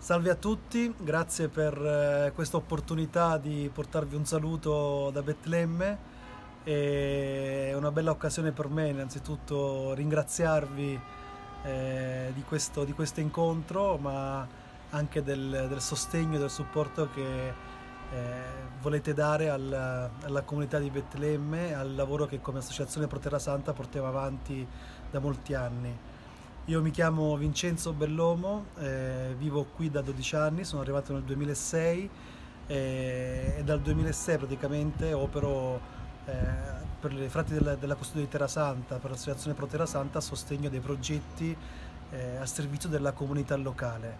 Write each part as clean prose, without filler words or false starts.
Salve a tutti, grazie per questa opportunità di portarvi un saluto da Betlemme. È una bella occasione per me innanzitutto ringraziarvi di questo incontro, ma anche del sostegno e del supporto che volete dare alla comunità di Betlemme, al lavoro che come Associazione Pro Terra Santa portiamo avanti da molti anni. Io mi chiamo Vincenzo Bellomo, vivo qui da 12 anni, sono arrivato nel 2006 e dal 2006 praticamente opero eh, per i frati della Custodia di Terra Santa, per l'Associazione Pro Terra Santa, a sostegno dei progetti a servizio della comunità locale.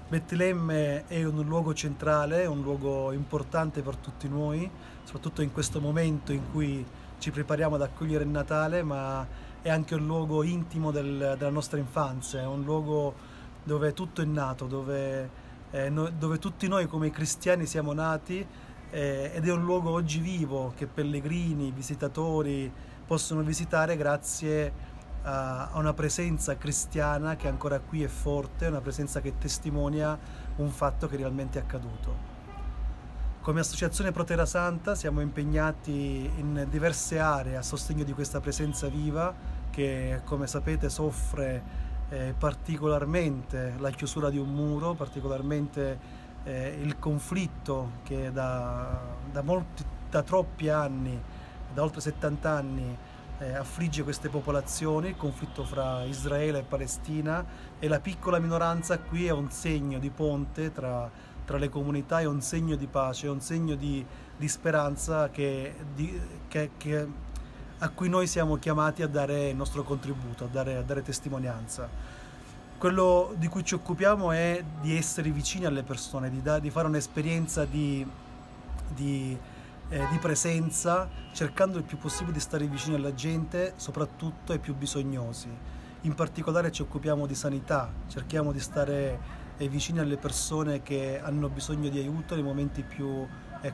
Betlemme è un luogo centrale, un luogo importante per tutti noi, soprattutto in questo momento in cui ci prepariamo ad accogliere il Natale, ma è anche un luogo intimo della nostra infanzia, è un luogo dove tutto è nato, dove tutti noi come cristiani siamo nati, ed è un luogo oggi vivo che pellegrini, visitatori possono visitare grazie a una presenza cristiana che ancora qui è forte, una presenza che testimonia un fatto che realmente è accaduto. Come Associazione Pro Terra Santa siamo impegnati in diverse aree a sostegno di questa presenza viva che, come sapete, soffre particolarmente la chiusura di un muro, particolarmente il conflitto che da troppi anni, da oltre 70 anni, affligge queste popolazioni, il conflitto fra Israele e Palestina, e la piccola minoranza qui è un segno di ponte tra le comunità, è un segno di pace, è un segno di speranza a cui noi siamo chiamati a dare il nostro contributo, a dare testimonianza. Quello di cui ci occupiamo è di essere vicini alle persone, di fare un'esperienza di presenza, cercando il più possibile di stare vicini alla gente, soprattutto ai più bisognosi. In particolare ci occupiamo di sanità, cerchiamo di stare vicini alle persone che hanno bisogno di aiuto nei momenti più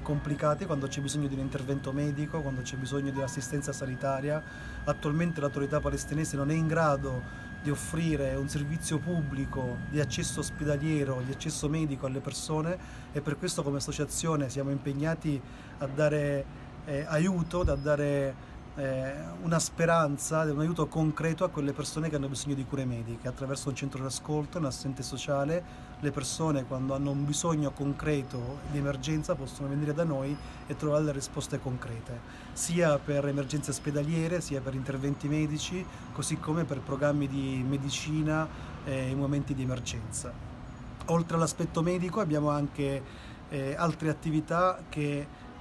complicati, quando c'è bisogno di un intervento medico, quando c'è bisogno di un'assistenza sanitaria. Attualmente l'autorità palestinese non è in grado di offrire un servizio pubblico di accesso ospedaliero, di accesso medico alle persone, e per questo come associazione siamo impegnati a dare aiuto, a dare una speranza, un aiuto concreto a quelle persone che hanno bisogno di cure mediche, attraverso un centro di ascolto, un assistente sociale. Le persone, quando hanno un bisogno concreto di emergenza, possono venire da noi e trovare le risposte concrete, sia per emergenze ospedaliere, sia per interventi medici, così come per programmi di medicina in momenti di emergenza. Oltre all'aspetto medico abbiamo anche altre attività che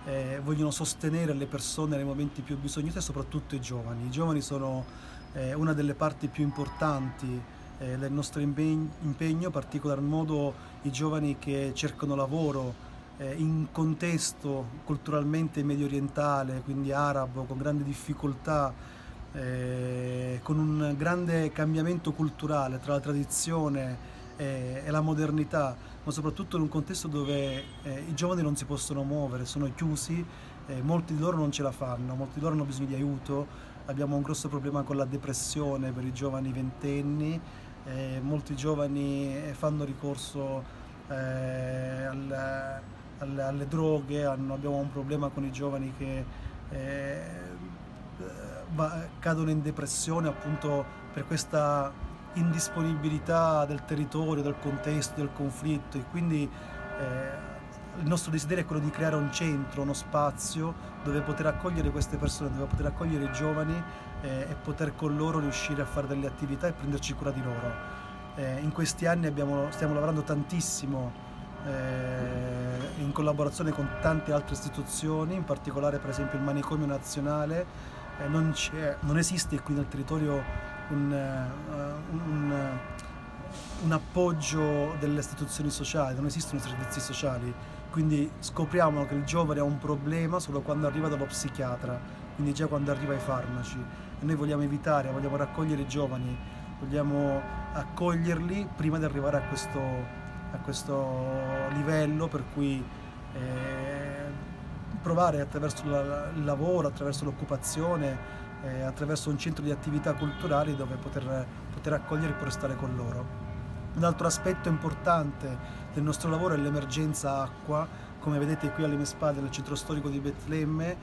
vogliono sostenere le persone nei momenti più bisognose, soprattutto i giovani. I giovani sono una delle parti più importanti del nostro impegno, in particolar modo i giovani che cercano lavoro in contesto culturalmente medio orientale, quindi arabo, con grandi difficoltà, con un grande cambiamento culturale tra la tradizione e la modernità, ma soprattutto in un contesto dove i giovani non si possono muovere, sono chiusi, molti di loro non ce la fanno, molti di loro hanno bisogno di aiuto. Abbiamo un grosso problema con la depressione per i giovani ventenni, molti giovani fanno ricorso alle droghe, abbiamo un problema con i giovani che cadono in depressione appunto per questa indisponibilità del territorio, del contesto, del conflitto, e quindi il nostro desiderio è quello di creare un centro, uno spazio dove poter accogliere queste persone, dove poter accogliere i giovani e poter con loro riuscire a fare delle attività e prenderci cura di loro. In questi anni stiamo lavorando tantissimo in collaborazione con tante altre istituzioni, in particolare per esempio il Manicomio Nazionale. Non esiste qui nel territorio un appoggio delle istituzioni sociali, non esistono servizi sociali, quindi scopriamo che il giovane ha un problema solo quando arriva dallo psichiatra, quindi già quando arriva ai farmaci, e noi vogliamo vogliamo raccogliere i giovani, vogliamo accoglierli prima di arrivare a questo livello, per cui provare attraverso il lavoro, attraverso l'occupazione, attraverso un centro di attività culturali dove poter accogliere e poter stare con loro. Un altro aspetto importante del nostro lavoro è l'emergenza acqua. Come vedete qui alle mie spalle, nel centro storico di Betlemme,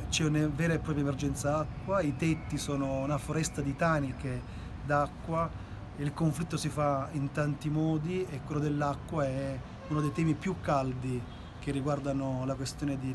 c'è una vera e propria emergenza acqua. I tetti sono una foresta di taniche d'acqua. Il conflitto si fa in tanti modi e quello dell'acqua è uno dei temi più caldi che riguardano la questione di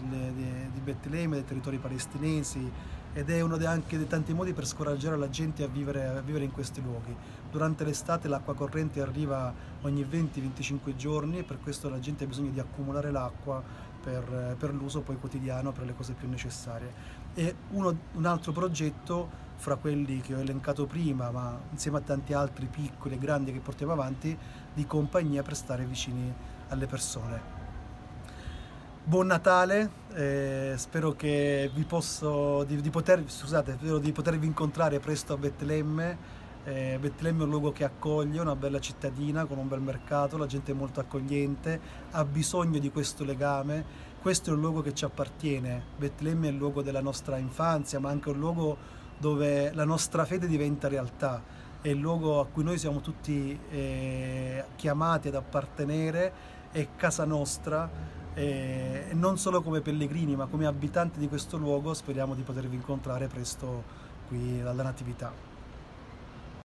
Betlemme, dei territori palestinesi, ed è uno anche dei tanti modi per scoraggiare la gente a vivere in questi luoghi. Durante l'estate l'acqua corrente arriva ogni 20-25 giorni e per questo la gente ha bisogno di accumulare l'acqua per l'uso poi quotidiano, per le cose più necessarie. E un altro progetto fra quelli che ho elencato prima, ma insieme a tanti altri piccoli e grandi che portiamo avanti, di compagnia per stare vicini alle persone. Buon Natale, spero che spero di potervi incontrare presto a Betlemme. Betlemme è un luogo che accoglie, una bella cittadina con un bel mercato, la gente è molto accogliente, ha bisogno di questo legame. Questo è un luogo che ci appartiene. Betlemme è il luogo della nostra infanzia, ma anche un luogo dove la nostra fede diventa realtà. È il luogo a cui noi siamo tutti chiamati ad appartenere, è casa nostra. E non solo come pellegrini, ma come abitanti di questo luogo speriamo di potervi incontrare presto qui alla Natività.